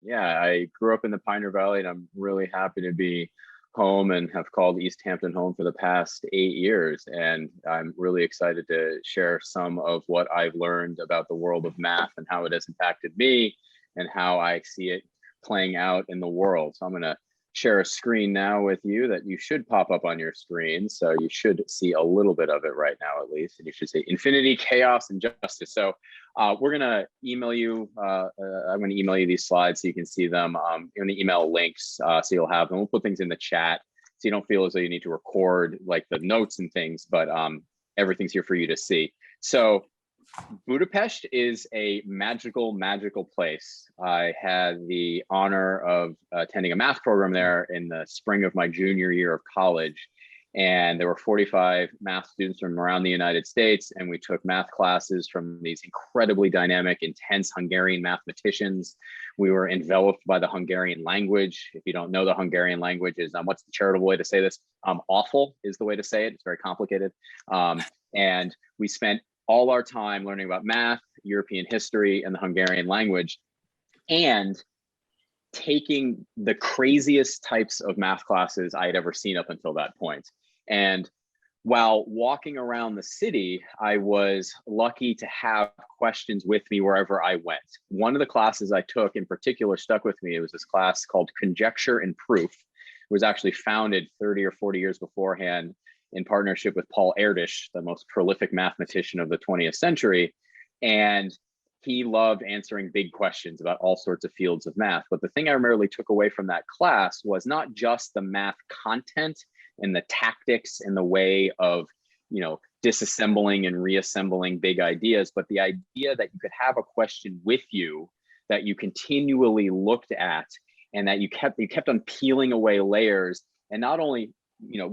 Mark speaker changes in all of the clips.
Speaker 1: Yeah, I grew up in the Pioneer Valley, and I'm really happy to be home and have called East Hampton home for the past 8 years. And I'm really excited to share some of what I've learned about the world of math and how it has impacted me and how I see it playing out in the world. So I'm going to share a screen now with you that you should pop up on your screen. So you should see a little bit of it right now, at least. And you should say infinity, chaos, and justice. So we're going to email you. I'm going to email you these slides so you can see them. I'm going to email links so you'll have them. We'll put things in the chat so you don't feel as though you need to record like the notes and things, but everything's here for you to see. So Budapest is a magical, magical place. I had the honor of attending a math program there in the spring of my junior year of college. And there were 45 math students from around the United States. And we took math classes from these incredibly dynamic, intense Hungarian mathematicians. We were enveloped by the Hungarian language. If you don't know the Hungarian language is, what's the charitable way to say this? Awful is the way to say it. It's very complicated. And we spent all our time learning about math, European history, and the Hungarian language, and taking the craziest types of math classes I had ever seen up until that point. And while walking around the city, I was lucky to have questions with me wherever I went. One of the classes I took in particular stuck with me. It was this class called Conjecture and Proof. It was actually founded 30 or 40 years beforehand in partnership with Paul Erdős, the most prolific mathematician of the 20th century. And he loved answering big questions about all sorts of fields of math. But the thing I really took away from that class was not just the math content and the tactics and the way of, disassembling and reassembling big ideas, but the idea that you could have a question with you that you continually looked at and that you kept on peeling away layers, and not only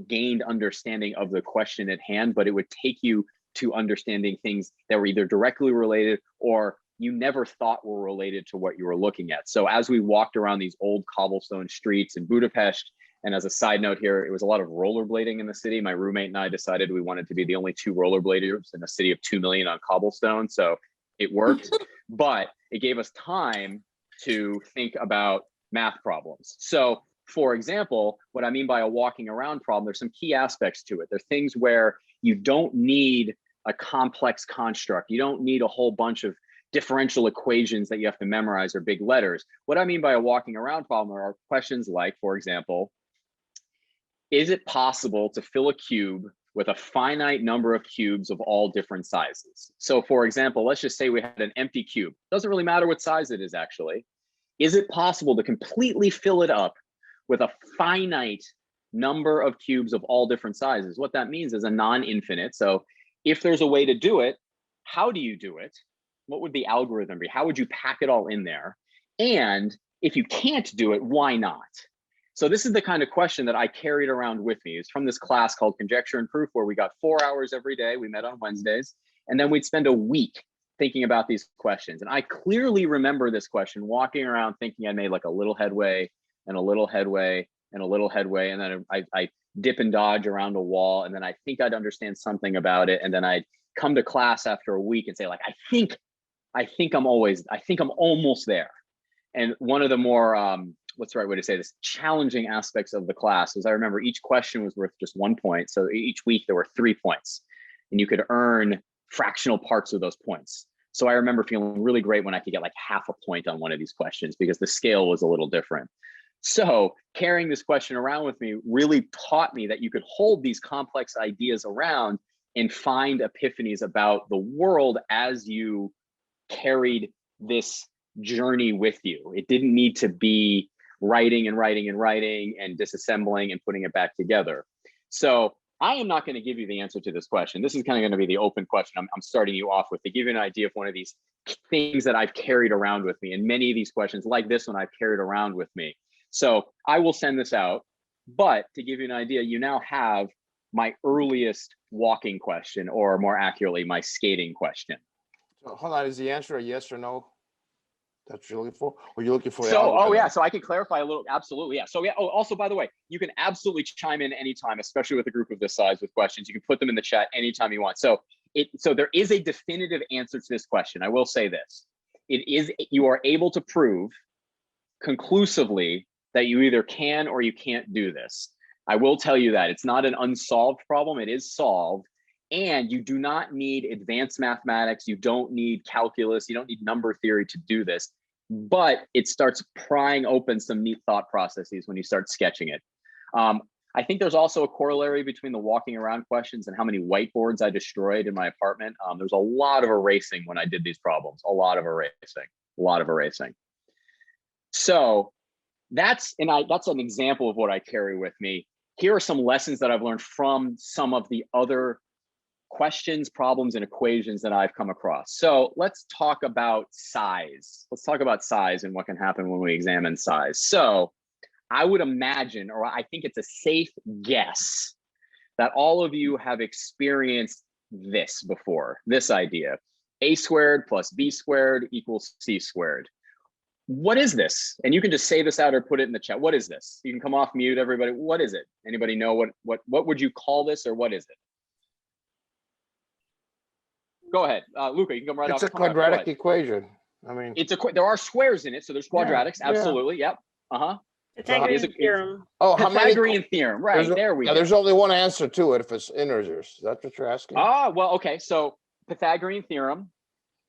Speaker 1: gained understanding of the question at hand, but it would take you to understanding things that were either directly related or you never thought were related to what you were looking at. So as we walked around these old cobblestone streets in Budapest, and as a side note here, it was a lot of rollerblading in the city. My roommate and I decided we wanted to be the only two rollerbladers in a city of 2 million on cobblestone. So it worked, but it gave us time to think about math problems. So for example, what I mean by a walking around problem, there's some key aspects to it. There's things where you don't need a complex construct. You don't need a whole bunch of differential equations that you have to memorize or big letters. What I mean by a walking around problem are questions like, for example, is it possible to fill a cube with a finite number of cubes of all different sizes? So for example, let's just say we had an empty cube. Doesn't really matter what size it is actually. Is it possible to completely fill it up with a finite number of cubes of all different sizes? What that means is a non-infinite. So if there's a way to do it, how do you do it? What would the algorithm be? How would you pack it all in there? And if you can't do it, why not? So this is the kind of question that I carried around with me. It's from this class called Conjecture and Proof, where we got 4 hours every day. We met on Wednesdays, and then we'd spend a week thinking about these questions. And I clearly remember this question, walking around thinking I made like a little headway and a little headway and a little headway. And then I dip and dodge around a wall. And then I think I'd understand something about it. And then I'd come to class after a week and say like, I think I'm almost there. And one of the more, what's the right way to say this, challenging aspects of the class was I remember each question was worth just 1 point. So each week there were 3 points and you could earn fractional parts of those points. So I remember feeling really great when I could get like half a point on one of these questions because the scale was a little different. So carrying this question around with me really taught me that you could hold these complex ideas around and find epiphanies about the world as you carried this journey with you. It didn't need to be writing and writing and writing and disassembling and putting it back together. So I am not going to give you the answer to this question. This is kind of going to be the open question I'm starting you off with to give you an idea of one of these things that I've carried around with me. And many of these questions like this one I've carried around with me. So I will send this out, but to give you an idea, you now have my earliest walking question, or more accurately, my skating question.
Speaker 2: So hold on, is the answer a yes or no? That's what you're looking for? Or you're looking for?
Speaker 1: So, so I can clarify a little. Absolutely, yeah. So yeah. Oh, also, by the way, you can absolutely chime in anytime, especially with a group of this size with questions. You can put them in the chat anytime you want. So there is a definitive answer to this question. I will say this: you are able to prove conclusively that you either can or you can't do this. I will tell you that it's not an unsolved problem, it is solved. And you do not need advanced mathematics, you don't need calculus, you don't need number theory to do this, but it starts prying open some neat thought processes when you start sketching it. I think there's also a corollary between the walking around questions and how many whiteboards I destroyed in my apartment. There's a lot of erasing when I did these problems, a lot of erasing. So that's an example of what I carry with me. Here are some lessons that I've learned from some of the other questions, problems, and equations that I've come across. So let's talk about size. Let's talk about size and what can happen when we examine size. So I would imagine, or I think it's a safe guess, that all of you have experienced this before, this idea. A squared plus B squared equals C squared. What is this? And you can just say this out or put it in the chat. What is this? You can come off mute, everybody. What is it? Anybody know what would you call this, or what is it? Go ahead, Luca, you can come right off.
Speaker 2: It's a quadratic equation. I mean,
Speaker 1: there are squares in it, so there's quadratics, absolutely, yep.
Speaker 3: Pythagorean theorem.
Speaker 2: oh,
Speaker 1: Pythagorean theorem, right, there we go.
Speaker 2: There's only one answer to it if it's integers. Is that what you're asking?
Speaker 1: Well, okay, so Pythagorean theorem,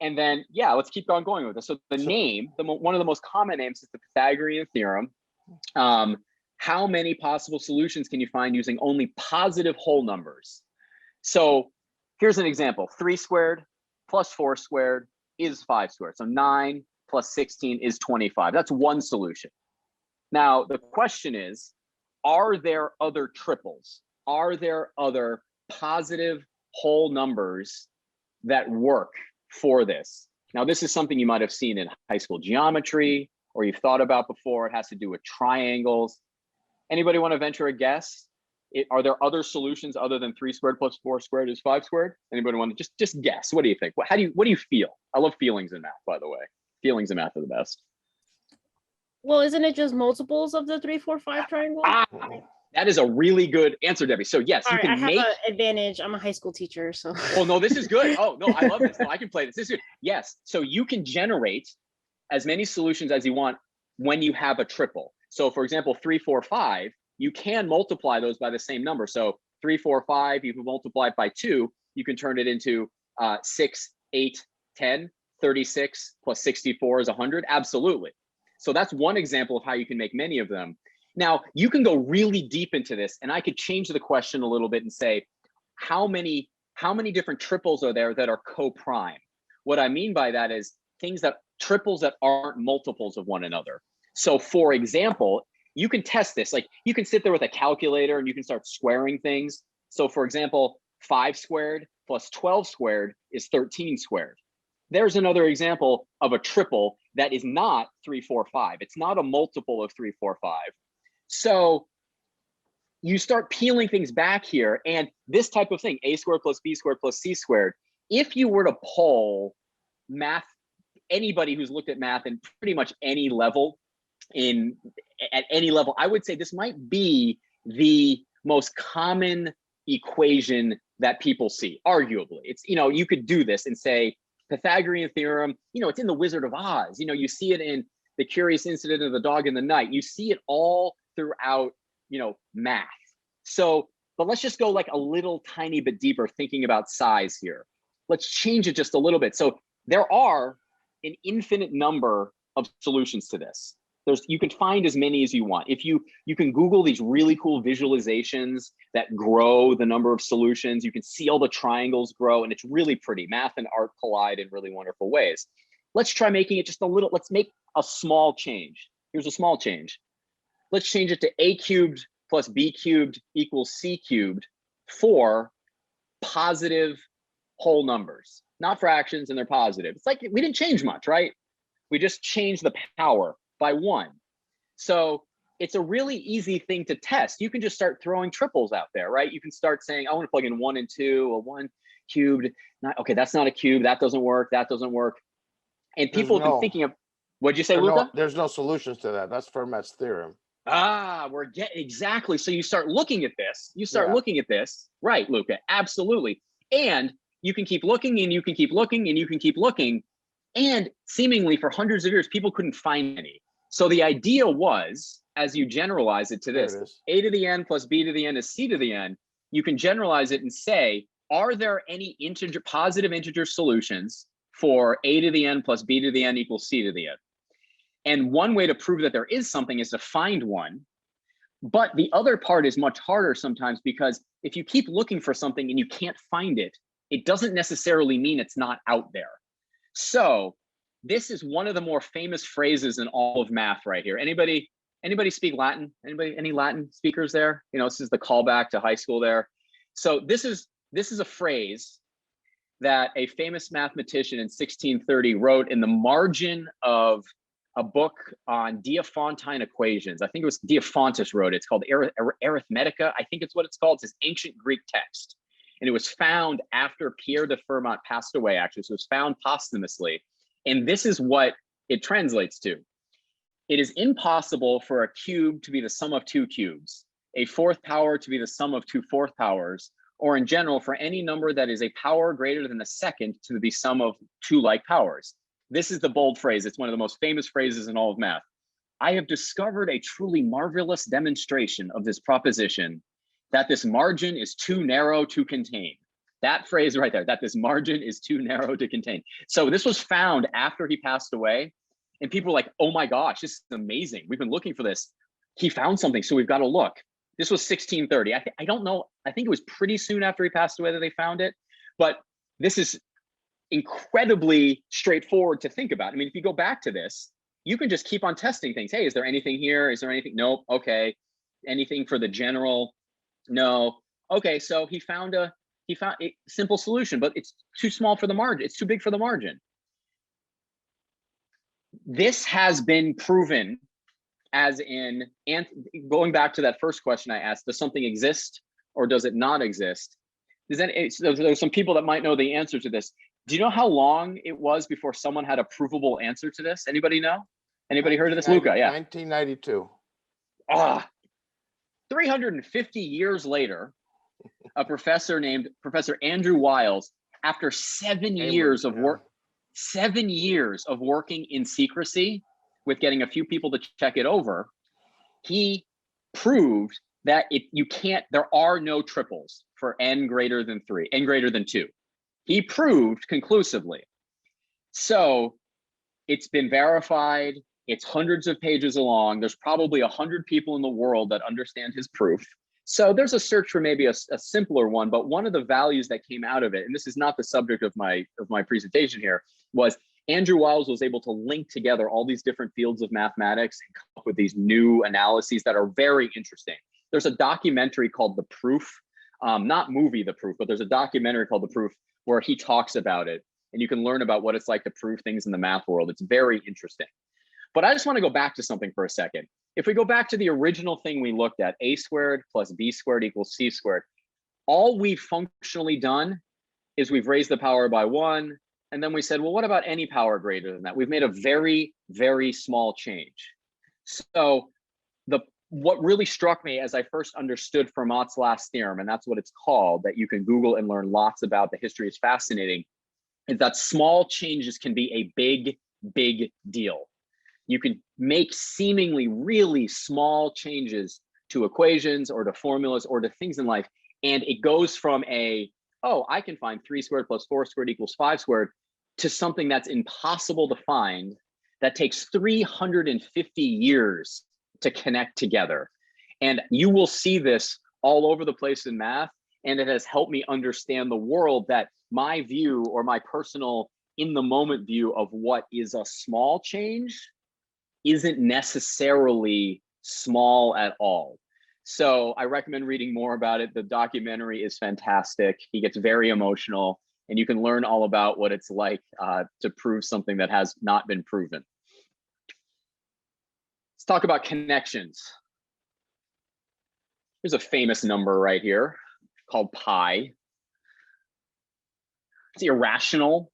Speaker 1: and then, yeah, let's keep on going with this. So the name, one of the most common names is the Pythagorean theorem. How many possible solutions can you find using only positive whole numbers? So here's an example. 3 squared plus 4 squared is 5 squared. So 9 plus 16 is 25. That's one solution. Now, the question is, are there other triples? Are there other positive whole numbers that work for this? Now, this is something you might have seen in high school geometry, or you've thought about before. It has to do with triangles. Anybody want to venture a guess? Are there other solutions other than 3 squared plus 4 squared is 5 squared? Anybody want to just guess? What do you think? What do you feel? I love feelings in math, by the way. Feelings in math are the best.
Speaker 3: Well, isn't it just multiples of the 3, 4, 5 triangle?
Speaker 1: That is a really good answer, Debbie. So yes, you can make. I have
Speaker 3: an advantage. I'm a high school teacher, so.
Speaker 1: Oh no, this is good. Oh no, I love this. No, I can play this. This is good. Yes, so you can generate as many solutions as you want when you have a triple. So for example, 3, 4, 5, you can multiply those by the same number. So 3, 4, 5, you can multiply it by 2, you can turn it into 6, 8, 10, 36 plus 64 is 100. Absolutely. So that's one example of how you can make many of them. Now, you can go really deep into this, and I could change the question a little bit and say, how many different triples are there that are co-prime? What I mean by that is triples that aren't multiples of one another. So for example, you can test this. Like, you can sit there with a calculator and you can start squaring things. So for example, 5 squared plus 12 squared is 13 squared. There's another example of a triple that is not 3, 4, 5. It's not a multiple of 3, 4, 5. So you start peeling things back here, and this type of thing, a squared plus b squared plus c squared, if you were to poll math, anybody who's looked at math in pretty much any level, at any level, I would say this might be the most common equation that people see, arguably. It's, you could do this and say, Pythagorean theorem, it's in the Wizard of Oz. You see it in The Curious Incident of the Dog in the Night. You see it all throughout, math. So, but let's just go like a little tiny bit deeper thinking about size here. Let's change it just a little bit. So there are an infinite number of solutions to this. You can find as many as you want. If you can Google these really cool visualizations that grow the number of solutions, you can see all the triangles grow, and it's really pretty. Math and art collide in really wonderful ways. Let's try making it just a little, let's make a small change. Here's a small change. Let's change it to a cubed plus b cubed equals c cubed for positive whole numbers, not fractions, and they're positive. It's like, we didn't change much, right? We just changed the power by 1. So it's a really easy thing to test. You can just start throwing triples out there, right? You can start saying, I want to plug in 1 and 2, a 1 cubed. Okay, that's not a cube. That doesn't work. That doesn't work. And people have been thinking of, what'd you say, Luca?
Speaker 2: There's no solutions to that. That's Fermat's theorem.
Speaker 1: Exactly. So you start looking at this. Looking at this, right, Luca? Absolutely. And you can keep looking, and you can keep looking, and you can keep looking. And seemingly for hundreds of years, people couldn't find any. So the idea was, as you generalize it to
Speaker 2: There
Speaker 1: this,
Speaker 2: it is.
Speaker 1: a to the n plus b to the n is c to the n, you can generalize it and say, are there any positive integer solutions for a to the n plus b to the n equals c to the n? And one way to prove that there is something is to find one. But the other part is much harder sometimes, because if you keep looking for something and you can't find it, it doesn't necessarily mean it's not out there. So this is one of the more famous phrases in all of math right here. Anybody speak Latin? Any Latin speakers there? You know, this is the callback to high school there. So this is a phrase that a famous mathematician in 1630 wrote in the margin of a book on Diophantine equations. I think it was Diophantus wrote it. It's called Arithmetica. I think it's what it's called. It's this ancient Greek text. And it was found after Pierre de Fermat passed away, actually. So it was found posthumously. And this is what it translates to. It is impossible for a cube to be the sum of two cubes, a fourth power to be the sum of two fourth powers, or in general, for any number that is a power greater than the second to be sum of two like powers. This is the bold phrase. It's one of the most famous phrases in all of math. I have discovered a truly marvelous demonstration of this proposition, that this margin is too narrow to contain. That phrase right there, that this margin is too narrow to contain. So this was found after he passed away, and people were like, oh my gosh, this is amazing. We've been looking for this. He found something, so we've got to look. This was 1630. I don't know. I think it was pretty soon after he passed away that they found it. But this is incredibly straightforward to think about. I mean, if you go back to this, you can just keep on testing things. Hey, is there anything here? Is there anything? Nope. Okay. Anything for the general? No. Okay. So he found a simple solution, but it's too small for the margin. It's too big for the margin. This has been proven, as in, and going back to that first question I asked, does something exist or does it not exist? There's some people that might know the answer to this. Do you know how long it was before someone had a provable answer to this? Anybody know? Anybody heard of this? Luca, yeah.
Speaker 2: 1992.
Speaker 1: 350 years later, a professor named Professor Andrew Wiles, after 7 years of work, 7 years of working in secrecy with getting a few people to check it over, he proved that there are no triples for n greater than 3, n greater than 2. He proved conclusively. So it's been verified. It's hundreds of pages long. There's probably 100 people in the world that understand his proof. So there's a search for maybe a simpler one, but one of the values that came out of it, and this is not the subject of my presentation here, was Andrew Wiles was able to link together all these different fields of mathematics and come up with these new analyses that are very interesting. There's a documentary called The Proof, not movie The Proof, but there's a documentary called The Proof where he talks about it, and you can learn about what it's like to prove things in the math world. It's very interesting. But I just want to go back to something for a second. If we go back to the original thing we looked at, a squared plus b squared equals c squared, all we've functionally done is we've raised the power by 1, and then we said, well, what about any power greater than that? We've made a very, very small change. So what really struck me as I first understood Fermat's last theorem, and that's what it's called, that you can Google and learn lots about, the history is fascinating, is that small changes can be a big, big deal. You can make seemingly really small changes to equations or to formulas or to things in life, and it goes from I can find 3 squared plus 4 squared equals 5 squared, to something that's impossible to find, that takes 350 years to connect together. And you will see this all over the place in math, and it has helped me understand the world, that my view, or my personal in the moment view of what is a small change, isn't necessarily small at all. So I recommend reading more about it. The documentary is fantastic. He gets very emotional, and you can learn all about what it's like to prove something that has not been proven. Let's talk about connections. Here's a famous number right here called pi. It's irrational.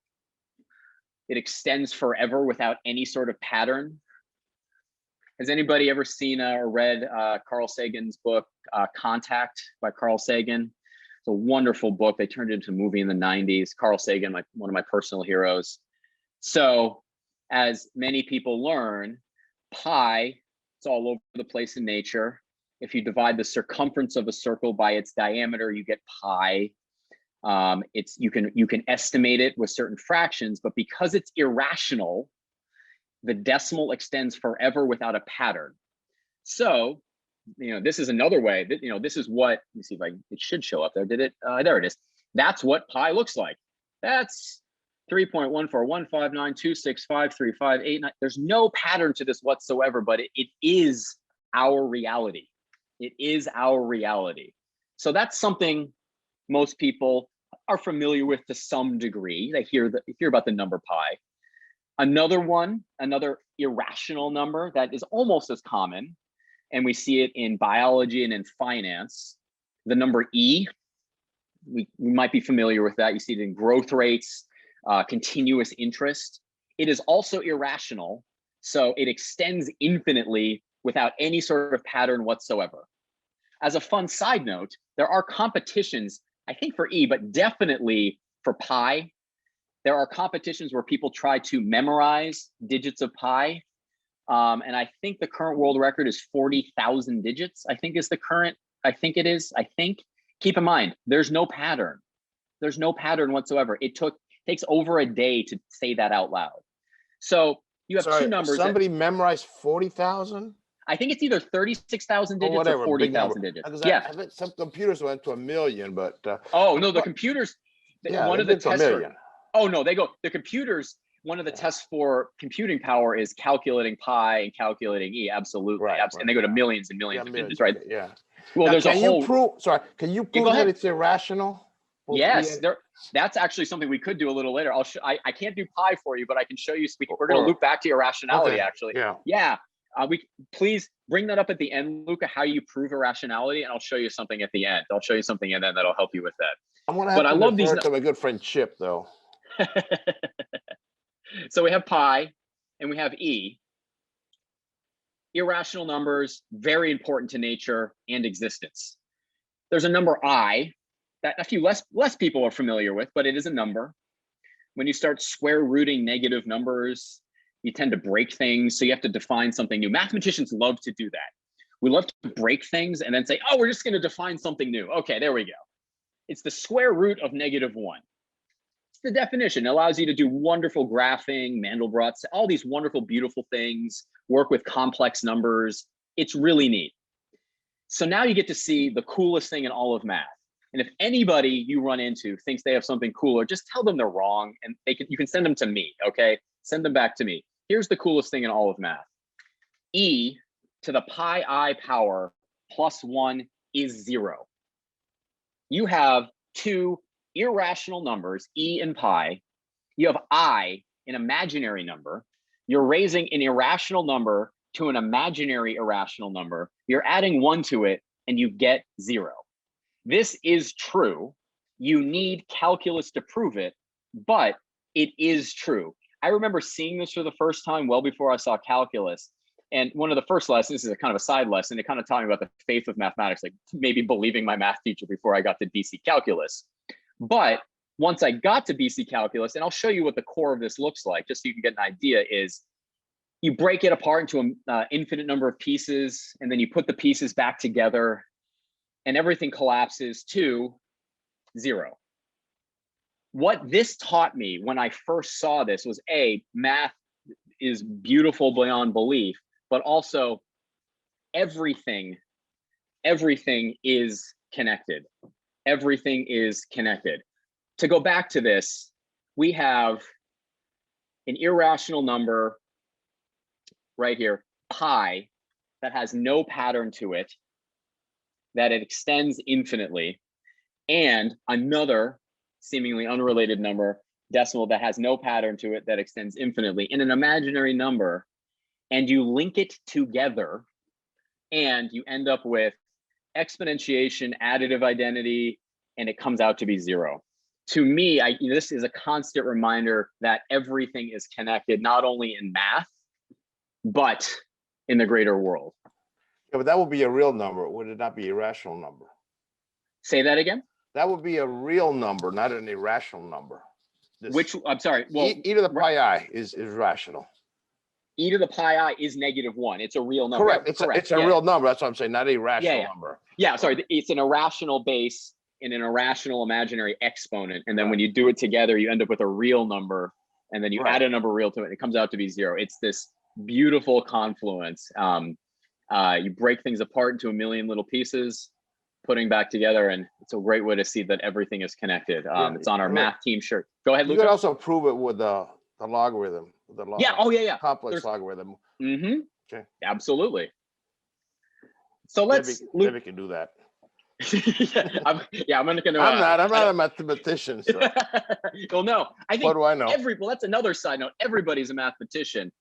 Speaker 1: It extends forever without any sort of pattern. Has anybody ever seen or read Carl Sagan's book, Contact by Carl Sagan? It's a wonderful book. They turned it into a movie in the 90s. Carl Sagan, one of my personal heroes. So as many people learn, pi, it's all over the place in nature. If you divide the circumference of a circle by its diameter, you get pi. You can estimate it with certain fractions, but because it's irrational, the decimal extends forever without a pattern. So, this is another way that, this is what, let me see if it should show up there. Did it? There it is. That's what pi looks like. That's 3.14159265358. There's no pattern to this whatsoever, but it is our reality. It is our reality. So that's something most people are familiar with to some degree. They hear about the number pi. Another irrational number that is almost as common, and we see it in biology and in finance, the number E. We might be familiar with that. You see it in growth rates, continuous interest. It is also irrational, so it extends infinitely without any sort of pattern whatsoever. As a fun side note, there are competitions, I think for E, but definitely for pi. There are competitions where people try to memorize digits of pi. And I think the current world record is 40,000 digits, I think is the current, I think it is, I think. Keep in mind, there's no pattern. There's no pattern whatsoever. It takes over a day to say that out loud. So you have two numbers.
Speaker 2: Somebody memorized 40,000?
Speaker 1: I think it's either 36,000 digits or 40,000 digits.
Speaker 2: Yeah. I bet some computers went to 1 million, but
Speaker 1: oh no, the computers.
Speaker 2: Yeah,
Speaker 1: one of the tests. Oh no, the computers. One of the tests for computing power is calculating pi and calculating E. Absolutely, and they go to millions and millions of digits, right?
Speaker 2: Yeah.
Speaker 1: Well,
Speaker 2: now,
Speaker 1: there's a whole.
Speaker 2: Can you prove that it's irrational?
Speaker 1: Yes, that's actually something we could do a little later. I can't do pi for you, but I can show you. We're going to loop back to irrationality, actually. Yeah. Please bring that up at the end, Luca, how you prove irrationality, and I'll show you something at the end. I'll show you something and then that'll help you with that.
Speaker 2: I'm gonna have to refer to my good friend Chip, though.
Speaker 1: So we have pi and we have E. Irrational numbers, very important to nature and existence. There's a number I that a few less people are familiar with, but it is a number. When you start square rooting negative numbers, you tend to break things, so you have to define something new. Mathematicians love to do that. We love to break things and then say, oh, we're just going to define something new. Okay, there we go. It's the square root of -1. It's the definition. It allows you to do wonderful graphing, Mandelbrot's, all these wonderful, beautiful things, work with complex numbers. It's really neat. So now you get to see the coolest thing in all of math. And if anybody you run into thinks they have something cooler, just tell them they're wrong, and you can send them to me, okay? Send them back to me. Here's the coolest thing in all of math. E to the pi I power +1 is 0. You have two irrational numbers, E and pi. You have I, an imaginary number. You're raising an irrational number to an imaginary irrational number. You're adding 1 to it, and you get 0. This is true. You need calculus to prove it, but it is true. I remember seeing this for the first time well before I saw calculus. And one of the first lessons, this is a kind of a side lesson, it kind of taught me about the faith of mathematics, like maybe believing my math teacher before I got to BC calculus. But once I got to BC calculus, and I'll show you what the core of this looks like, just so you can get an idea, is you break it apart into an infinite number of pieces, and then you put the pieces back together, and everything collapses to 0. What this taught me when I first saw this was math is beautiful beyond belief, but also everything is connected. Everything is connected. To go back to this, we have an irrational number right here, pi, that has no pattern to it, that it extends infinitely, and another seemingly unrelated number, decimal, that has no pattern to it, that extends infinitely, in an imaginary number, and you link it together, and you end up with exponentiation, additive identity, and it comes out to be 0. To me, this is a constant reminder that everything is connected, not only in math, but in the greater world.
Speaker 2: Yeah, but that would be a real number. Would it not be a rational number?
Speaker 1: Say that again?
Speaker 2: That would be a real number, not an irrational number.
Speaker 1: I'm sorry. Well,
Speaker 2: e to the pi I is rational.
Speaker 1: e to the pi I is -1. It's a real number.
Speaker 2: Correct. It's a real number. That's what I'm saying, not a rational
Speaker 1: Yeah.
Speaker 2: number.
Speaker 1: Yeah, sorry, it's an irrational base in an irrational imaginary exponent. And then when you do it together, you end up with a real number. And then you add a number real to it, and it comes out to be 0. It's this beautiful confluence. You break things apart into a million little pieces, putting back together, and it's a great way to see that everything is connected. It's on our math team shirt. Go ahead,
Speaker 2: You
Speaker 1: Luca.
Speaker 2: could also prove it with the logarithm. Complex logarithm.
Speaker 1: Mm-hmm.
Speaker 2: Okay.
Speaker 1: Absolutely. So let's.
Speaker 2: Maybe can do that.
Speaker 1: I'm gonna.
Speaker 2: I'm not a mathematician. So.
Speaker 1: Well, no, I think.
Speaker 2: What do I know?
Speaker 1: Well, that's another side note. Everybody's a mathematician.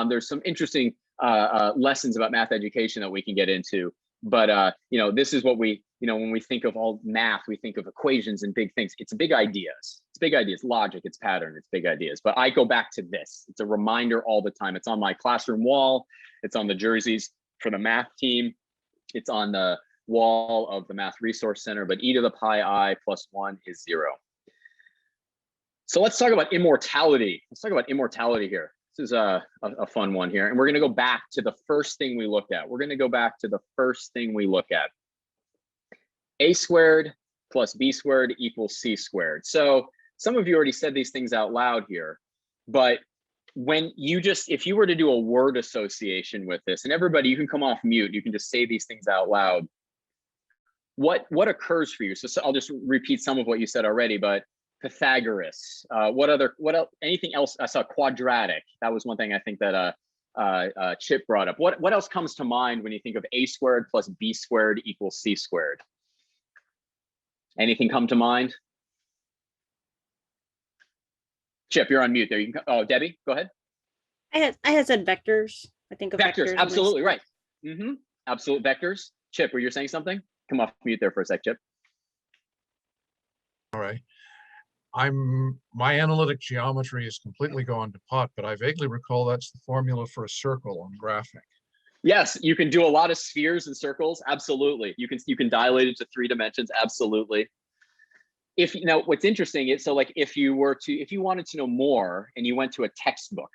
Speaker 1: There's some interesting lessons about math education that we can get into. But this is what we, when we think of all math, we think of equations and big things. It's big ideas. It's big ideas, logic, it's pattern, it's big ideas. But I go back to this. It's a reminder all the time. It's on my classroom wall. It's on the jerseys for the math team. It's on the wall of the Math Resource Center. But e to the pi I plus 1 is 0. So let's talk about immortality. Let's talk about immortality here. This is a fun one here. And we're going to go back to the first thing we looked at. We're going to go back to the first thing we look at. A squared plus B squared equals C squared. So some of you already said these things out loud here, but when if you were to do a word association with this, and everybody, you can come off mute, you can just say these things out loud. What occurs for you? So I'll just repeat some of what you said already, but Pythagoras, what else, anything else? I saw quadratic. That was one thing I think that Chip brought up. What else comes to mind when you think of a squared plus b squared equals c squared? Anything come to mind? Chip, you're on mute there. You can, Debbie, go ahead.
Speaker 3: I had said vectors. I think of vectors.
Speaker 1: Absolutely right. Mm-hmm. Absolute vectors. Chip, were you saying something? Come off mute there for a sec, Chip.
Speaker 4: All right. My analytic geometry is completely gone to pot, but I vaguely recall that's the formula for a circle on graphing. Yes,
Speaker 1: you can do a lot of spheres and circles. Absolutely. You can dilate it to 3 dimensions. Absolutely. If what's interesting is, so like if you wanted to know more and you went to a textbook,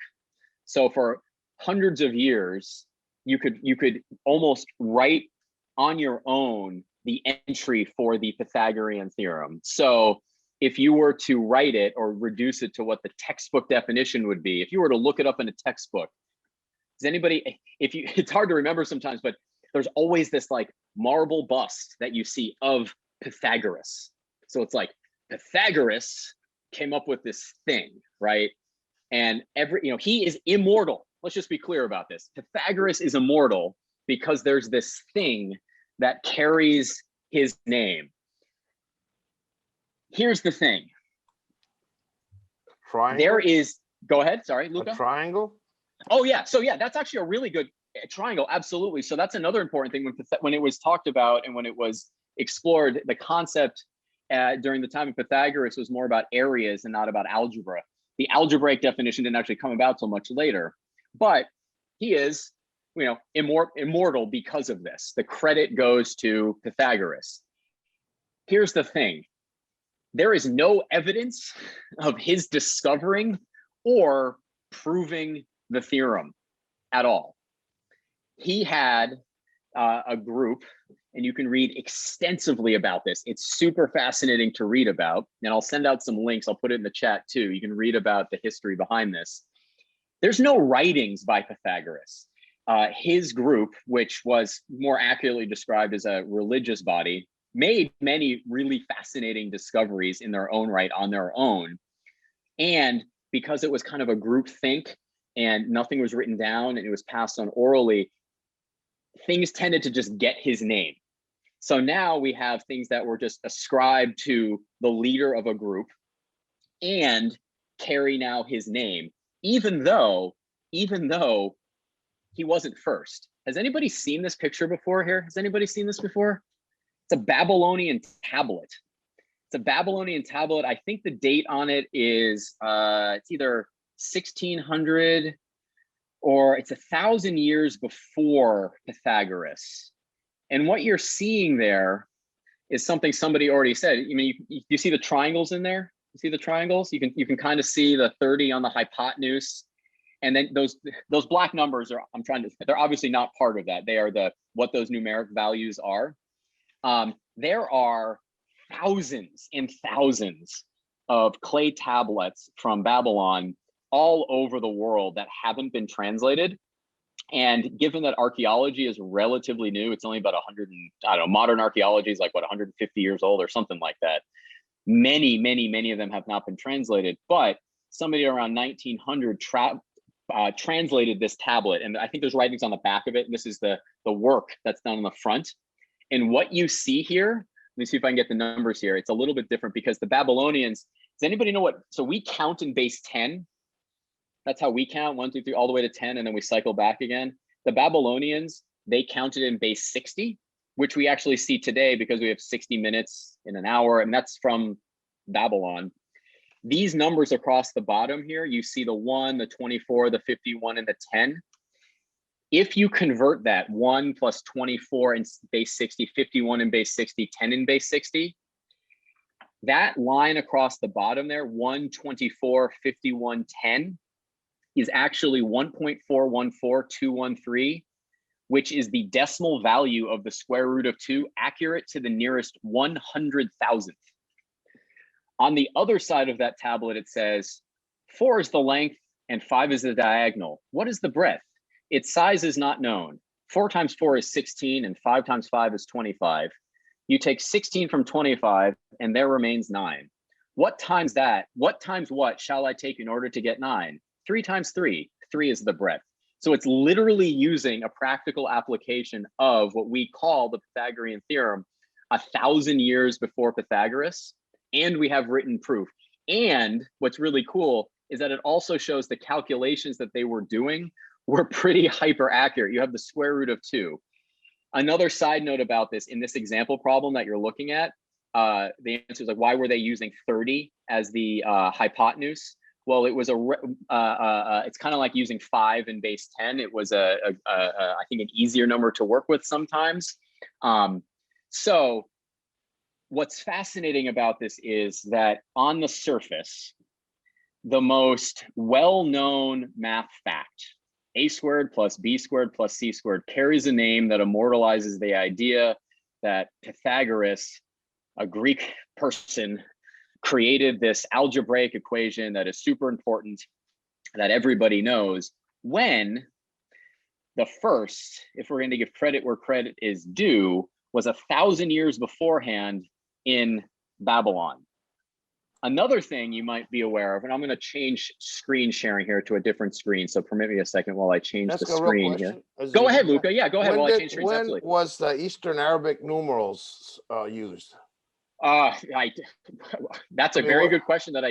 Speaker 1: so for hundreds of years, you could almost write on your own the entry for the Pythagorean theorem. So if you were to write it or reduce it to what the textbook definition would be, if you were to look it up in a textbook, does anybody, it's hard to remember sometimes, but there's always this like marble bust that you see of Pythagoras. So it's like Pythagoras came up with this thing, right? And he is immortal. Let's just be clear about this. Pythagoras is immortal because there's this thing that carries his name. Here's the thing.
Speaker 2: Triangle?
Speaker 1: There is, go ahead, sorry, Luca.
Speaker 2: A triangle?
Speaker 1: Oh yeah, so yeah, that's actually a really good triangle, absolutely. So that's another important thing when it was talked about and when it was explored, the concept during the time of Pythagoras was more about areas and not about algebra. The algebraic definition didn't actually come about till much later, but he is, immortal because of this. The credit goes to Pythagoras. Here's the thing. There is no evidence of his discovering or proving the theorem at all. He had a group, and you can read extensively about this. It's super fascinating to read about, and I'll send out some links. I'll put it in the chat too. You can read about the history behind this. There's no writings by Pythagoras. His group, which was more accurately described as a religious body, made many really fascinating discoveries in their own right on their own. And because it was kind of a group think and nothing was written down and it was passed on orally, things tended to just get his name. So now we have things that were just ascribed to the leader of a group and carry now his name, even though he wasn't first. Has anybody seen this picture before here? Has anybody seen this before? It's a Babylonian tablet. It's a Babylonian tablet. I think the date on it is it's either 1600 or it's 1,000 years before Pythagoras. And what you're seeing there is something somebody already said. You see the triangles in there? You see the triangles? You can kind of see the 30 on the hypotenuse. And then those black numbers are, they're obviously not part of that. They are what those numeric values are. There are thousands and thousands of clay tablets from Babylon all over the world that haven't been translated. And given that archaeology is relatively new, it's only about 100, I don't know, modern archaeology is like what, 150 years old or something like that. Many of them have not been translated, but somebody around 1900 translated this tablet. And I think there's writings on the back of it. And this is the work that's done on the front. And what you see here, let me see if I can get the numbers here. It's a little bit different because the Babylonians, does anybody know what, so we count in base 10. That's how we count, 1, 2, 3, all the way to 10, and then we cycle back again. The Babylonians, they counted in base 60, which we actually see today because we have 60 minutes in an hour, and that's from Babylon. These numbers across the bottom here, you see the 1, the 24, the 51, and the 10. If you convert that 1 plus 24 in base 60, 51 in base 60, 10 in base 60, that line across the bottom there, 1, 24, 51, 10, is actually 1.414213, which is the decimal value of the square root of 2, accurate to the nearest 100,000th. On the other side of that tablet, it says 4 is the length and 5 is the diagonal. What is the breadth? Its size is not known. 4 times 4 is 16 and 5 times 5 is 25. You take 16 from 25 and there remains 9. What times that? What times what shall I take in order to get 9? 3 times 3. 3 is the breadth. So it's literally using a practical application of what we call the Pythagorean theorem 1,000 years before Pythagoras. And we have written proof. And what's really cool is that it also shows the calculations that they were doing were pretty hyper accurate. You have the square root of 2. Another side note about this, in this example problem that you're looking at, the answer is like, why were they using 30 as the hypotenuse? Well, it was it's kind of like using 5 in base 10. It was I think an easier number to work with sometimes. So what's fascinating about this is that on the surface, the most well-known math fact, a squared plus b squared plus c squared, carries a name that immortalizes the idea that Pythagoras, a Greek person, created this algebraic equation that is super important, that everybody knows, when the first, if we're going to give credit where credit is due, was 1,000 years beforehand in Babylon. Another thing you might be aware of, and I'm going to change screen sharing here to a different screen, so permit me a second while I change the screen here. Go ahead, Luca. Yeah, go ahead while I change screens.
Speaker 2: When
Speaker 1: Absolutely.
Speaker 2: was the Eastern Arabic numerals used?
Speaker 1: That's a very good question that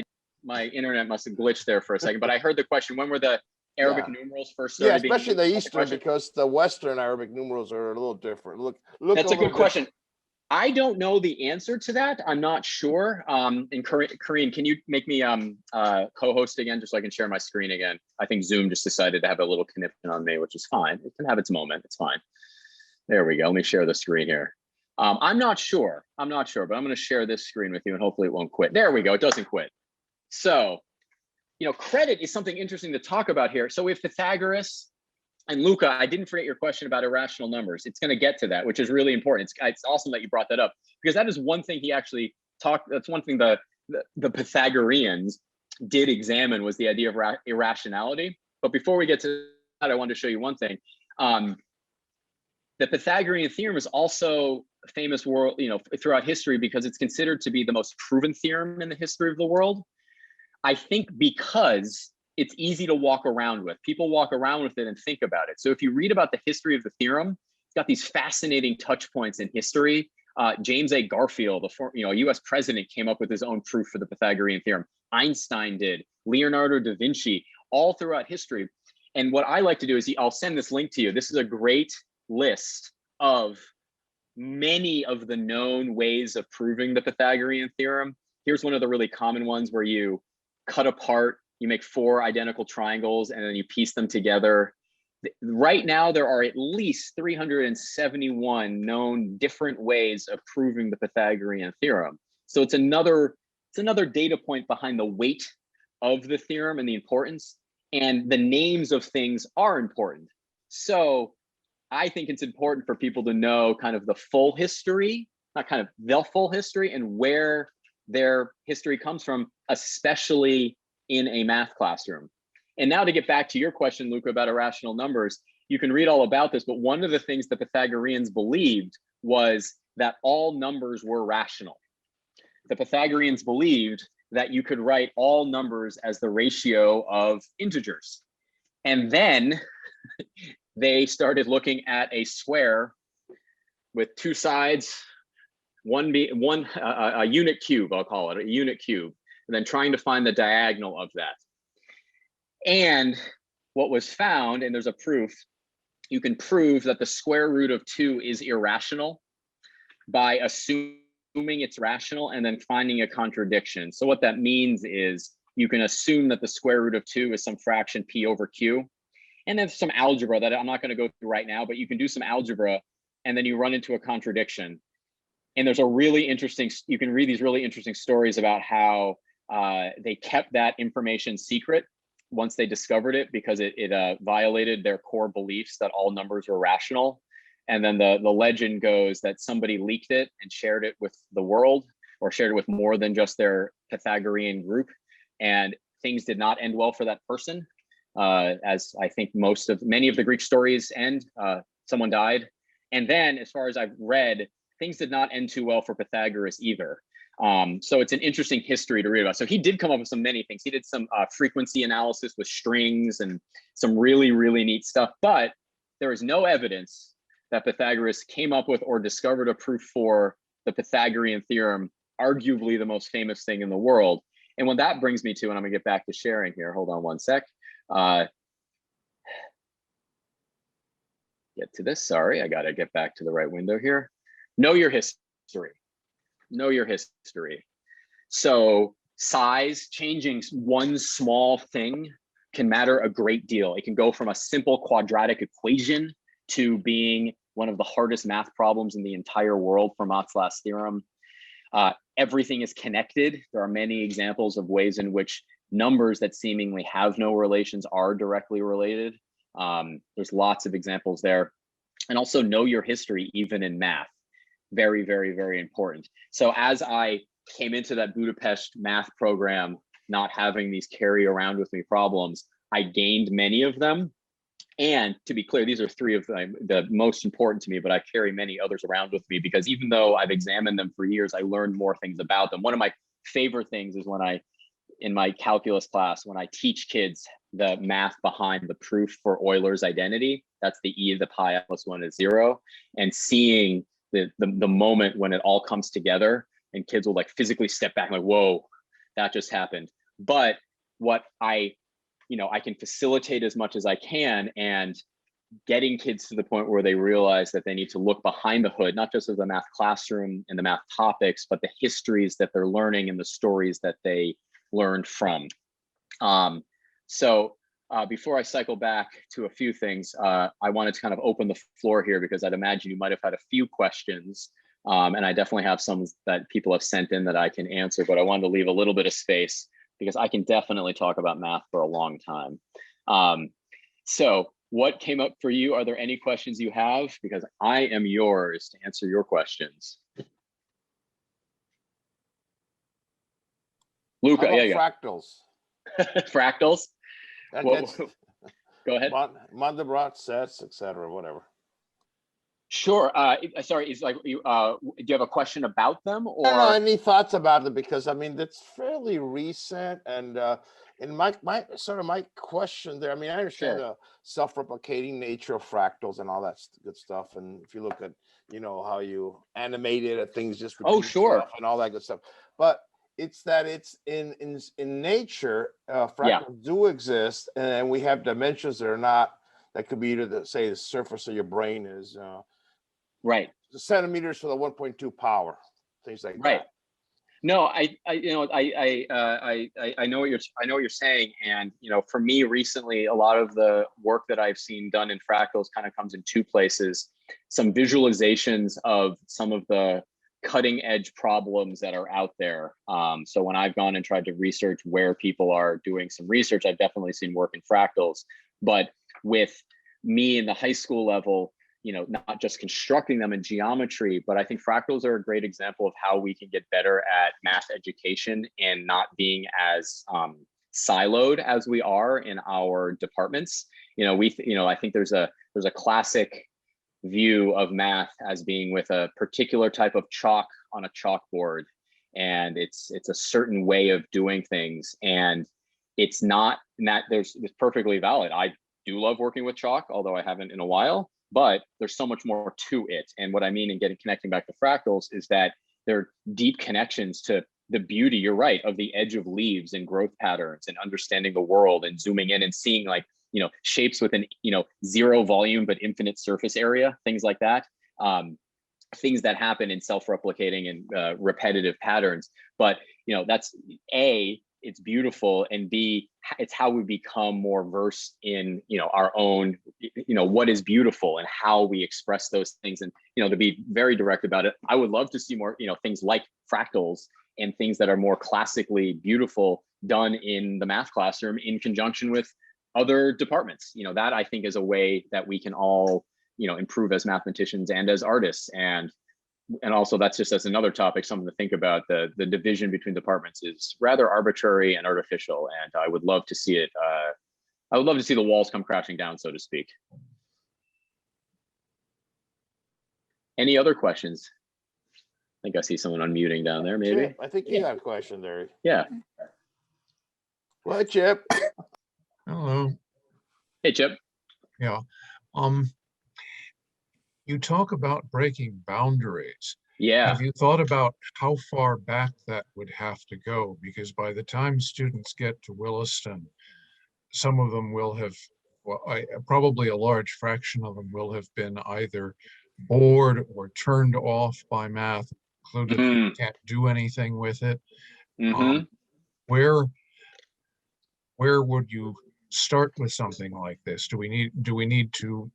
Speaker 1: my internet must have glitched there for a second, but I heard the question. When were the Arabic numerals first started?
Speaker 2: Yeah, especially the Eastern, because the Western Arabic numerals are a little different. Look.
Speaker 1: That's a good question. I don't know the answer to that. I'm not sure. In Korean, can you make me co-host again, just so I can share my screen again? I think Zoom just decided to have a little conniption on me, which is fine. It can have its moment. It's fine. There we go. Let me share the screen here. I'm not sure, but I'm going to share this screen with you and hopefully it won't quit. There we go. It doesn't quit. So, credit is something interesting to talk about here. So we have Pythagoras and Luca. I didn't forget your question about irrational numbers. It's going to get to that, which is really important. It's awesome that you brought that up, because that is one thing he actually talked. That's one thing the Pythagoreans did examine, was the idea of irrationality. But before we get to that, I wanted to show you one thing. The Pythagorean theorem is also famous throughout history because it's considered to be the most proven theorem in the history of the world. I think because it's easy to walk around with. People walk around with it and think about it. So if you read about the history of the theorem, it's got these fascinating touch points in history. James A. Garfield, a US president, came up with his own proof for the Pythagorean theorem. Einstein did, Leonardo da Vinci, all throughout history. And what I like to do is, I'll send this link to you. This is a great list of many of the known ways of proving the Pythagorean theorem. Here's one of the really common ones where you cut apart, you make 4 identical triangles and then you piece them together. Right now, there are at least 371 known different ways of proving the Pythagorean theorem. So it's another data point behind the weight of the theorem and the importance. and the names of things are important. So I think it's important for people to know kind of the full history, not kind of the full history, and where their history comes from, especially in a math classroom. And now to get back to your question, Luca, about irrational numbers, you can read all about this, but one of the things the Pythagoreans believed was that all numbers were rational. The Pythagoreans believed that you could write all numbers as the ratio of integers. And then they started looking at a square with two sides, a unit cube, I'll call it, a unit cube, and then trying to find the diagonal of that. And what was found, and there's a proof, you can prove that the square root of 2 is irrational by assuming it's rational and then finding a contradiction. So what that means is you can assume that the square root of 2 is some fraction p over q. And then some algebra that I'm not going to go through right now, but you can do some algebra and then you run into a contradiction. And there's a really interesting, you can read these really interesting stories about how they kept that information secret once they discovered it, because it violated their core beliefs that all numbers were rational. And then the legend goes that somebody leaked it and shared it with the world, or shared it with more than just their Pythagorean group. And things did not end well for that person. As I think many of the Greek stories end, someone died. And then as far as I've read, things did not end too well for Pythagoras either. So it's an interesting history to read about. So he did come up with many things. He did some frequency analysis with strings and some really, really neat stuff, but there is no evidence that Pythagoras came up with or discovered a proof for the Pythagorean theorem, arguably the most famous thing in the world. And what that brings me to, and I'm gonna get back to sharing here, hold on one sec. Get to this, sorry, I gotta get back to the right window here. Know your history. Know your history. So size, changing one small thing can matter a great deal. It can go from a simple quadratic equation to being one of the hardest math problems in the entire world, Fermat's last theorem. Everything is connected. There are many examples of ways in which numbers that seemingly have no relations are directly related. There's lots of examples there. And also know your history, even in math. Very, very, very important. So as I came into that Budapest math program, not having these carry around with me problems, I gained many of them. And to be clear, these are three of the most important to me, but I carry many others around with me because even though I've examined them for years, I learned more things about them. One of my favorite things is in my calculus class, when I teach kids the math behind the proof for Euler's identity, that's the E of the pi plus 1 is 0, and seeing the moment when it all comes together and kids will like physically step back and like, whoa, that just happened. But what I can facilitate as much as I can, and getting kids to the point where they realize that they need to look behind the hood, not just of the math classroom and the math topics, but the histories that they're learning and the stories that they learned from. Before I cycle back to a few things, I wanted to kind of open the floor here because I'd imagine you might have had a few questions, and I definitely have some that people have sent in that I can answer, but I wanted to leave a little bit of space because I can definitely talk about math for a long time. So what came up for you? Are there any questions you have? Because I am yours to answer your questions. Luca, yeah,
Speaker 2: fractals.
Speaker 1: Fractals?
Speaker 2: Gets,
Speaker 1: go ahead.
Speaker 2: Mandelbrot sets, etc., whatever.
Speaker 1: Sure. Sorry, is do you have a question about them, or
Speaker 2: I don't know any thoughts about it? Because I mean, that's fairly recent, and in my question there. I mean, I understand the self-replicating nature of fractals and all that good stuff. And if you look at how you animated it, things just repeat stuff and all that good stuff. But it's that it's in nature, fractals do exist, and we have dimensions that are not. That could be either the surface of your brain is
Speaker 1: right
Speaker 2: centimeters to the 1.2 power, things like that.
Speaker 1: No, I know what you're saying, and for me recently, a lot of the work that I've seen done in fractals kind of comes in two places: some visualizations of some of the cutting edge problems that are out there. So when I've gone and tried to research where people are doing some research, I've definitely seen work in fractals. But with me in the high school level, you know, not just constructing them in geometry, but I think fractals are a great example of how we can get better at math education and not being as siloed as we are in our departments. You know, I think there's a classic view of math as being with a particular type of chalk on a chalkboard, and it's a certain way of doing things, and it's not that it's perfectly valid. I do love working with chalk, although I haven't in a while, but there's so much more to it. And what I mean in connecting back to fractals is that there are deep connections to the beauty, you're right, of the edge of leaves and growth patterns and understanding the world and zooming in and seeing, like, you know, shapes with an, you know, zero volume but infinite surface area, things like that. Things that happen in self-replicating and repetitive patterns. But, you know, that's A, it's beautiful, and B, it's how we become more versed in, you know, our own, you know, what is beautiful and how we express those things. And, you know, to be very direct about it, I would love to see more, you know, things like fractals and things that are more classically beautiful done in the math classroom in conjunction with other departments. You know, that I think is a way that we can all, you know, improve as mathematicians and as artists. And also, that's just as another topic, something to think about. The division between departments is rather arbitrary and artificial, and I would love to see it. I would love to see the walls come crashing down, so to speak. Any other questions? I think I see someone unmuting down there, maybe.
Speaker 2: Chip, I think you got a question there.
Speaker 1: Yeah.
Speaker 2: What, Chip?
Speaker 4: Hello.
Speaker 1: Hey, Chip.
Speaker 4: Yeah. You talk about breaking boundaries.
Speaker 1: Yeah.
Speaker 4: Have you thought about how far back that would have to go? Because by the time students get to Williston, some of them will have, well, probably a large fraction of them will have been either bored or turned off by math, included they can't do anything with it. Where would you start with something like this? Do we need to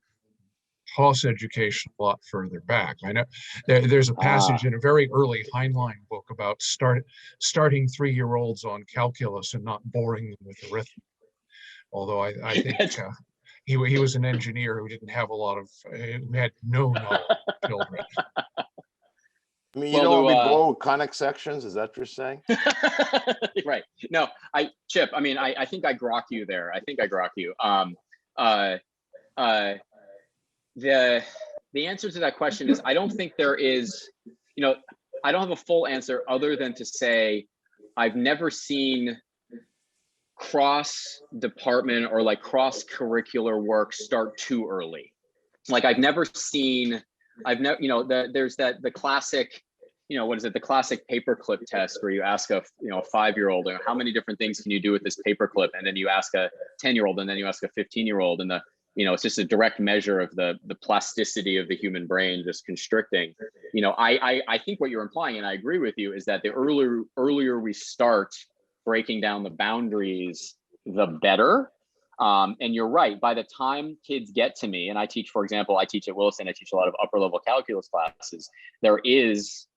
Speaker 4: toss education a lot further back? I know there's a passage in a very early Heinlein book about starting 3-year-olds on calculus and not boring them with arithmetic. Although I think he was an engineer who didn't have a lot of, who had no knowledge of children.
Speaker 2: I mean, you don't want to be bored with conic sections, is that what you're saying?
Speaker 1: Right. No, Chip, I mean, I think I grok you there. I think I grok you. The answer to that question is, I don't think there is, you know, I don't have a full answer other than to say I've never seen cross department or like cross curricular work start too early. Like I've never, you know, there's the classic, you know, what is it? The classic paperclip test where you ask a 5-year-old, how many different things can you do with this paperclip? And then you ask a 10-year-old, and then you ask a 15-year-old, and you know, it's just a direct measure of the plasticity of the human brain just constricting. You know, I think what you're implying, and I agree with you, is that the earlier we start breaking down the boundaries, the better. And you're right, by the time kids get to me, and I teach, for example, I teach at Williston, I teach a lot of upper level calculus classes, there is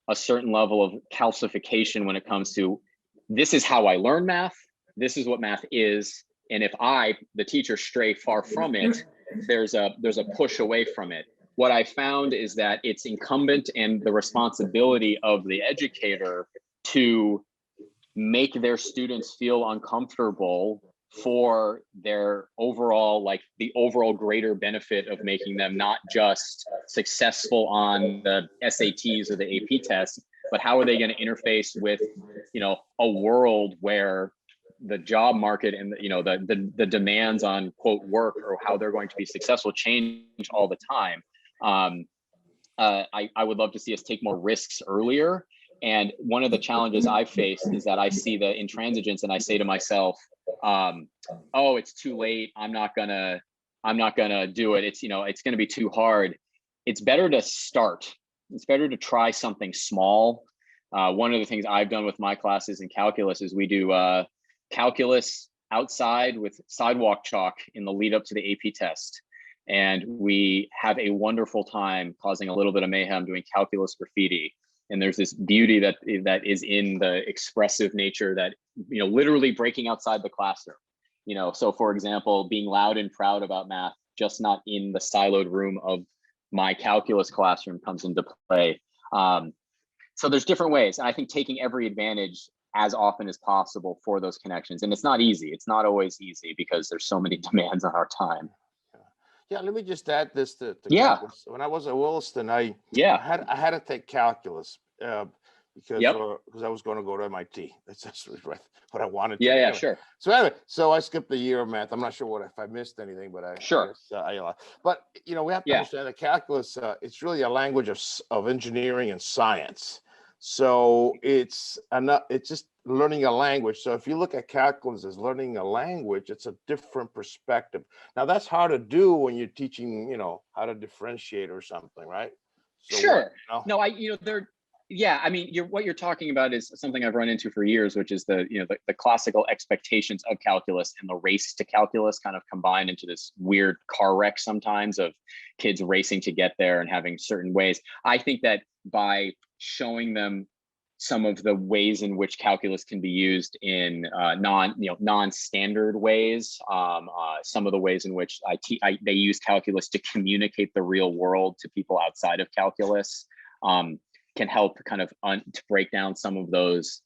Speaker 1: a certain level of calcification when it comes to, this is how I learn math, this is what math is. And if I, the teacher, stray far from it, there's a push away from it. What I found is that it's incumbent and the responsibility of the educator to make their students feel uncomfortable for their overall, like the overall greater benefit of making them not just successful on the SATs or the AP tests, but how are they going to interface with, you know, a world where the job market and the demands on quote work or how they're going to be successful change all the time. I would love to see us take more risks earlier. And one of the challenges I face is that I see the intransigence and I say to myself, oh, it's too late. I'm not gonna do it. It's, you know, it's gonna be too hard. It's better to start. It's better to try something small. One of the things I've done with my classes in calculus is we do calculus outside with sidewalk chalk in the lead up to the AP test. And we have a wonderful time causing a little bit of mayhem doing calculus graffiti. And there's this beauty that is in the expressive nature that, literally breaking outside the classroom. So for example, being loud and proud about math, just not in the siloed room of my calculus classroom, comes into play. So there's different ways. And I think taking every advantage as often as possible for those connections. And it's not easy. It's not always easy because there's so many demands on our time.
Speaker 2: Yeah, let me just add this to
Speaker 1: Yeah.
Speaker 2: calculus. When I was at Williston, I had to take calculus because I was going to go to MIT. That's what I wanted to.
Speaker 1: Yeah,
Speaker 2: anyway.
Speaker 1: Sure.
Speaker 2: So anyway, so I skipped the year of math. I'm not sure if I missed anything, but but we have to understand that calculus. It's really a language of engineering and science. So it's just learning a language. So if you look at calculus as learning a language, it's a different perspective. Now that's hard to do when you're teaching, how to differentiate or something, right? So
Speaker 1: sure. No, I mean, what you're talking about is something I've run into for years, which is the classical expectations of calculus and the race to calculus kind of combined into this weird car wreck sometimes of kids racing to get there and having certain ways. I think that by showing them some of the ways in which calculus can be used in non-standard ways, some of the ways in which they use calculus to communicate the real world to people outside of calculus, can help kind of to break down some of those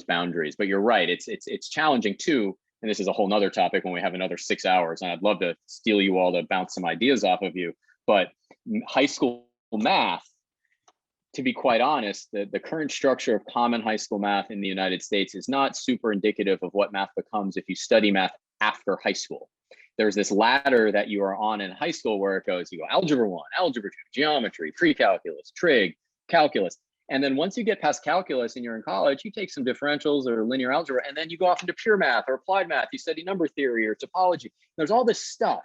Speaker 1: boundaries. But you're right, it's challenging too. And this is a whole nother topic when we have another 6 hours, and I'd love to steal you all to bounce some ideas off of you. But high school math, to be quite honest, the current structure of common high school math in the United States is not super indicative of what math becomes if you study math after high school. There's this ladder that you are on in high school where it goes, you go algebra 1, algebra 2, geometry, pre-calculus, trig, calculus. And then once you get past calculus and you're in college, you take some differentials or linear algebra, and then you go off into pure math or applied math. You study number theory or topology. There's all this stuff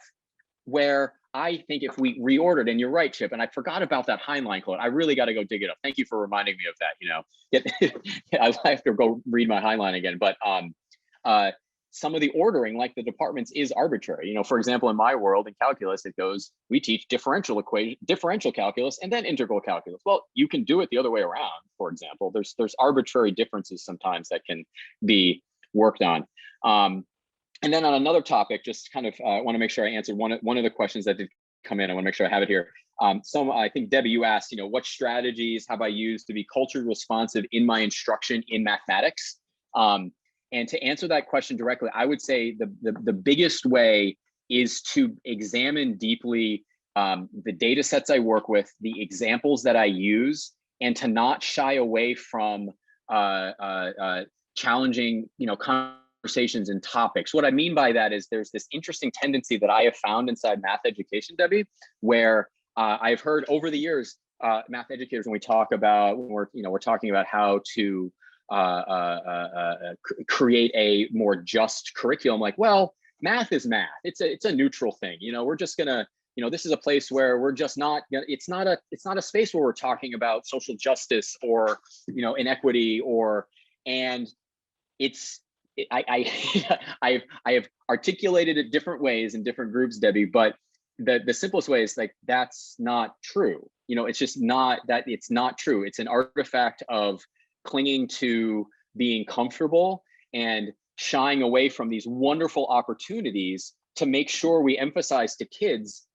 Speaker 1: where I think if we reordered, and you're right, Chip, and I forgot about that Heinlein quote. I really got to go dig it up. Thank you for reminding me of that. I have to go read my Heinlein again. But some of the ordering, like the departments, is arbitrary. For example, in my world in calculus, it goes, we teach differential calculus and then integral calculus. Well, you can do it the other way around. For example, there's arbitrary differences sometimes that can be worked on. And then on another topic, just kind of want to make sure I answered one of the questions that did come in. I want to make sure I have it here. I think Debbie, you asked, what strategies have I used to be culturally responsive in my instruction in mathematics? And to answer that question directly, I would say the biggest way is to examine deeply the data sets I work with, the examples that I use, and to not shy away from challenging, conversations and topics. What I mean by that is there's this interesting tendency that I have found inside math education, Debbie, where I've heard over the years, math educators, when we're talking about how to create a more just curriculum, like, well, math is math. It's a neutral thing. We're just gonna, this is a place where we're just not, it's not a space where we're talking about social justice or, inequity and it's, I have articulated it different ways in different groups, Debbie, but the simplest way is like, that's not true. It's just not that, it's not true. It's an artifact of clinging to being comfortable and shying away from these wonderful opportunities to make sure we emphasize to kids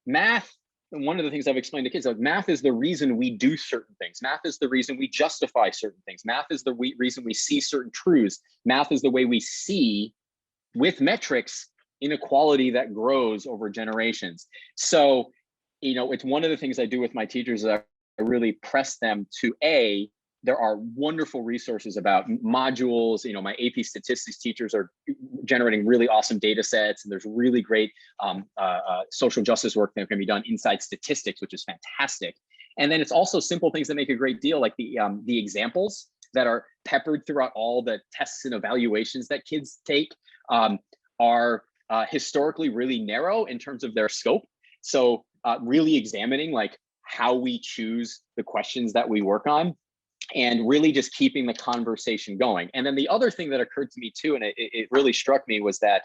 Speaker 1: math. And one of the things I've explained to kids, like, math is the reason we do certain things. Math is the reason we justify certain things. Math is the reason we see certain truths. Math is the way we see, with metrics, inequality that grows over generations. So, it's one of the things I do with my teachers is I really press them to there are wonderful resources about modules. My AP statistics teachers are generating really awesome data sets, and there's really great social justice work that can be done inside statistics, which is fantastic. And then it's also simple things that make a great deal, like the examples that are peppered throughout all the tests and evaluations that kids take are historically really narrow in terms of their scope. So really examining like how we choose the questions that we work on, and really just keeping the conversation going. And then the other thing that occurred to me too, and it really struck me, was that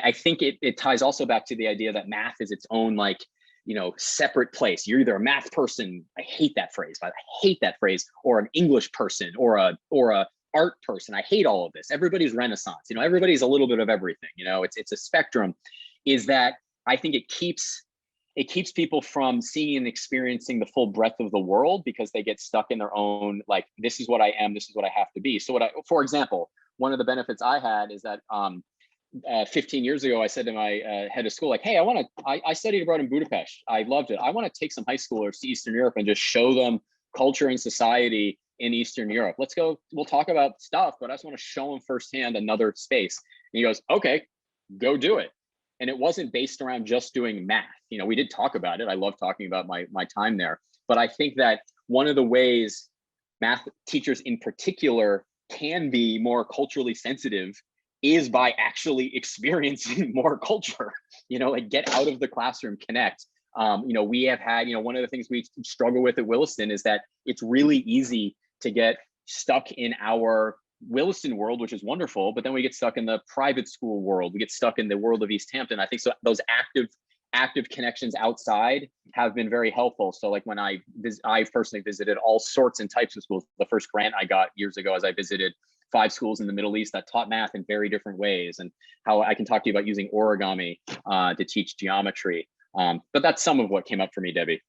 Speaker 1: I think it ties also back to the idea that math is its own like separate place. You're either a math person, I hate that phrase, but I hate that phrase, or an English person, or a art person. I hate all of this. Everybody's Renaissance, everybody's a little bit of everything. It's a spectrum. Is that I think it keeps people from seeing and experiencing the full breadth of the world, because they get stuck in their own, like, this is what I am, this is what I have to be. So for example, one of the benefits I had is that 15 years ago, I said to my head of school, like, hey, I studied abroad in Budapest. I loved it. I want to take some high schoolers to Eastern Europe and just show them culture and society in Eastern Europe. Let's go. We'll talk about stuff, but I just want to show them firsthand another space. And he goes, okay, go do it. And it wasn't based around just doing math. We did talk about it. I love talking about my time there. But I think that one of the ways math teachers in particular can be more culturally sensitive is by actually experiencing more culture, like get out of the classroom, connect. We have had, one of the things we struggle with at Williston is that it's really easy to get stuck in our Williston world, which is wonderful, but then we get stuck in the private school world. We get stuck in the world of East Hampton. I think so those active connections outside have been very helpful. So like when I personally visited all sorts and types of schools. The first grant I got years ago, as I visited 5 schools in the Middle East that taught math in very different ways, and how I can talk to you about using origami to teach geometry. But that's some of what came up for me, Debbie.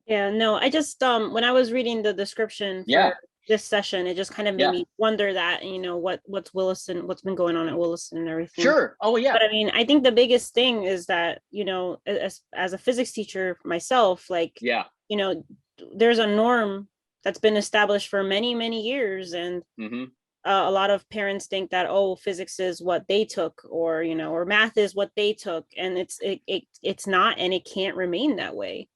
Speaker 3: Yeah, no, I just when I was reading the description for this session, it just kind of made me wonder that, what's Williston, what's been going on at Williston and everything.
Speaker 1: Sure. Oh yeah.
Speaker 3: But I mean, I think the biggest thing is that, as a physics teacher myself, like, there's a norm that's been established for many, many years. And a lot of parents think that, physics is what they took, or, or math is what they took. And it's not, and it can't remain that way.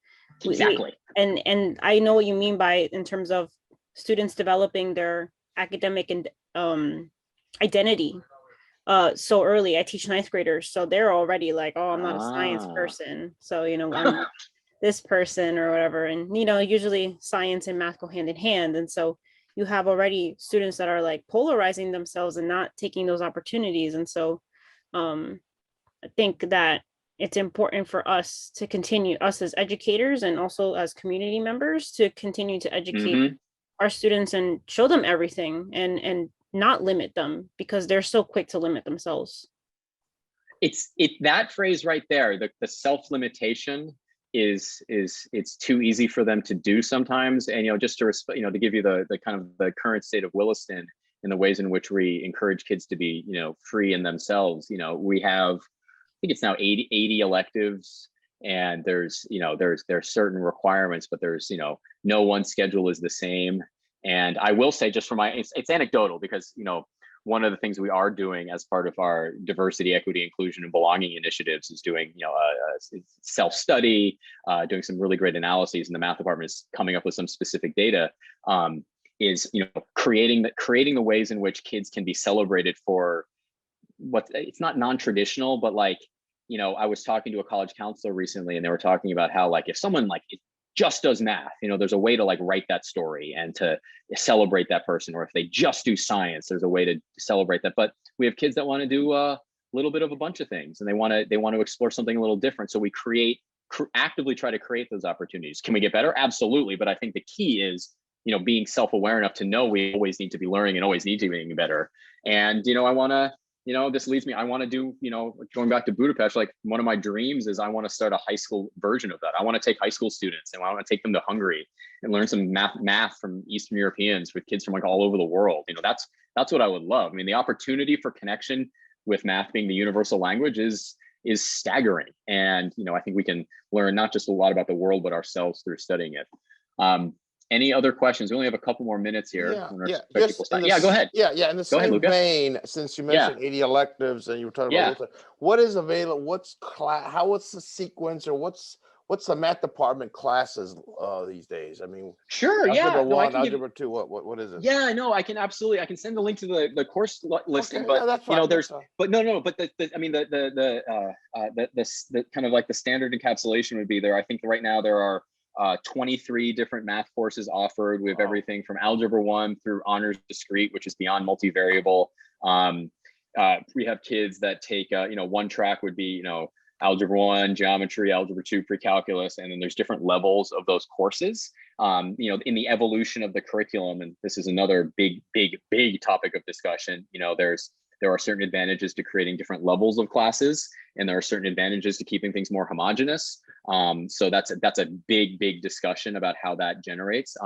Speaker 1: Exactly.
Speaker 3: And I know what you mean by, in terms of students developing their academic and identity so early. I teach 9th graders, so they're already like, I'm not a science person, so I'm this person or whatever. And usually science and math go hand in hand, and so you have already students that are like polarizing themselves and not taking those opportunities. And so I think that it's important for us to continue, us as educators and also as community members, to continue to educate our students and show them everything, and not limit them, because they're so quick to limit themselves.
Speaker 1: It's that phrase right there, the self-limitation is it's too easy for them to do sometimes. And just to to give you the kind of the current state of Williston and the ways in which we encourage kids to be free in themselves. We have, I think it's now 80 electives, and there's certain requirements, but there's no one schedule is the same. And I will say, just for it's anecdotal, because one of the things we are doing as part of our diversity, equity, inclusion, and belonging initiatives is doing self-study, doing some really great analyses, and the math department is coming up with some specific data. Is creating the ways in which kids can be celebrated for what it's not non-traditional, but like I was talking to a college counselor recently, and they were talking about how, like, if someone like just does math, there's a way to like write that story and to celebrate that person. Or if they just do science, there's a way to celebrate that. But we have kids that want to do a little bit of a bunch of things, and they want to explore something a little different. So we actively try to create those opportunities. Can we get better? Absolutely. But I think the key is, being self-aware enough to know we always need to be learning and always need to be getting better. And, I want to, this leads me, I want to do, going back to Budapest, like one of my dreams is I want to start a high school version of that. I want to take high school students and I want to take them to Hungary and learn some math from Eastern Europeans with kids from like all over the world. That's what I would love. I mean, the opportunity for connection with math being the universal language is staggering. And, I think we can learn not just a lot about the world, but ourselves through studying it. Any other questions? We only have a couple more minutes here.
Speaker 2: Yeah,
Speaker 1: go ahead.
Speaker 2: Yeah. In the same vein, since you mentioned 80 electives and you were talking about what is available, what's the sequence, or what's the math department classes these days? I mean,
Speaker 1: sure,
Speaker 2: algebra 1, algebra 2, what is it?
Speaker 1: Yeah, no, I can absolutely, I can send the link to the course listing, but
Speaker 2: that's fine,
Speaker 1: but I mean the kind of like the standard encapsulation would be there. I think right now there are 23 different math courses offered. We have everything from algebra 1 through honors discrete, which is beyond multivariable. We have kids that take one track would be algebra 1, geometry, algebra 2, pre-calculus, and then there's different levels of those courses. You know, in the evolution of the curriculum, and this is another big topic of discussion, you know, there are certain advantages to creating different levels of classes, and there are certain advantages to keeping things more homogeneous. So that's a big discussion about how that generates.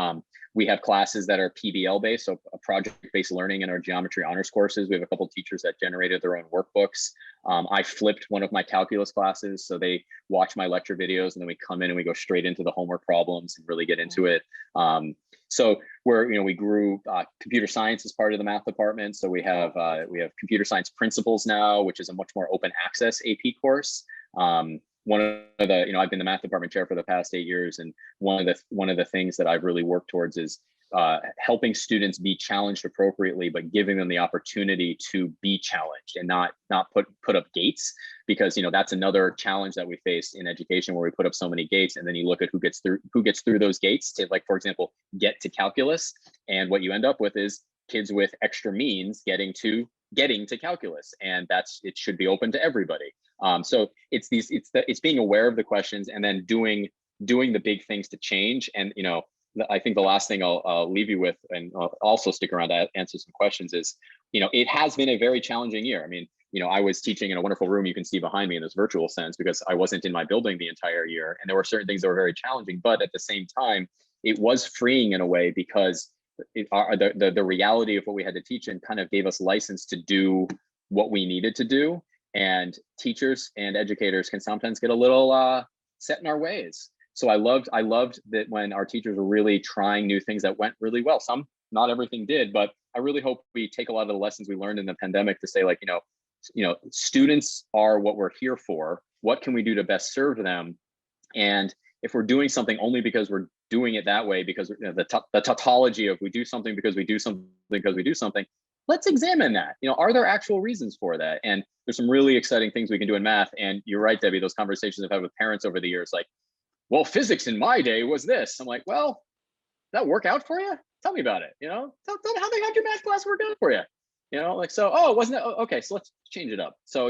Speaker 1: We have classes that are PBL based, so a project-based learning in our geometry honors courses. We have a couple of teachers that generated their own workbooks. I flipped one of my calculus classes, so they watch my lecture videos and then we come in and we go straight into the homework problems and really get into it. So we grew computer science as part of the math department. So we have computer science principles now, which is a much more open access AP course. One of the, I've been the math department chair for the past 8 years, and one of the things that I've really worked towards is helping students be challenged appropriately, but giving them the opportunity to be challenged and not put up gates, because that's another challenge that we face in education, where we put up so many gates, and then you look at who gets through those gates to, like, for example, get to calculus, and what you end up with is kids with extra means getting to calculus, and it should be open to everybody. So it's being aware of the questions and then doing the big things to change. And I think the last thing I'll leave you with, and I'll also stick around to answer some questions, is it has been a very challenging year. I mean, I was teaching in a wonderful room you can see behind me in this virtual sense, because I wasn't in my building the entire year, and there were certain things that were very challenging, but at the same time it was freeing in a way, because the reality of what we had to teach and kind of gave us license to do what we needed to do. And teachers and educators can sometimes get a little set in our ways. So I loved that when our teachers were really trying new things that went really well. Not everything did, but I really hope we take a lot of the lessons we learned in the pandemic to say, like, students are what we're here for. What can we do to best serve them? And if we're doing something only because we're doing it that way, because the tautology of we do something because we do something because we do something, let's examine that. Are there actual reasons for that? And there's some really exciting things we can do in math. And you're right, Debbie, those conversations I've had with parents over the years, like, well, physics in my day was this. I'm like, well, that work out for you? Tell me about it. How your math class work out for you? Wasn't it? Okay, so let's change it up. So,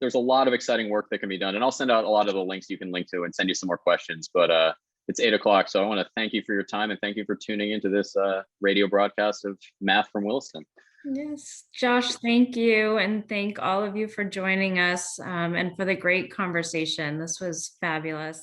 Speaker 1: there's a lot of exciting work that can be done, and I'll send out a lot of the links you can link to and send you some more questions. But it's 8 o'clock, so I want to thank you for your time, and thank you for tuning into this radio broadcast of Math from Williston.
Speaker 5: Yes, Josh, thank you. And thank all of you for joining us and for the great conversation. This was fabulous.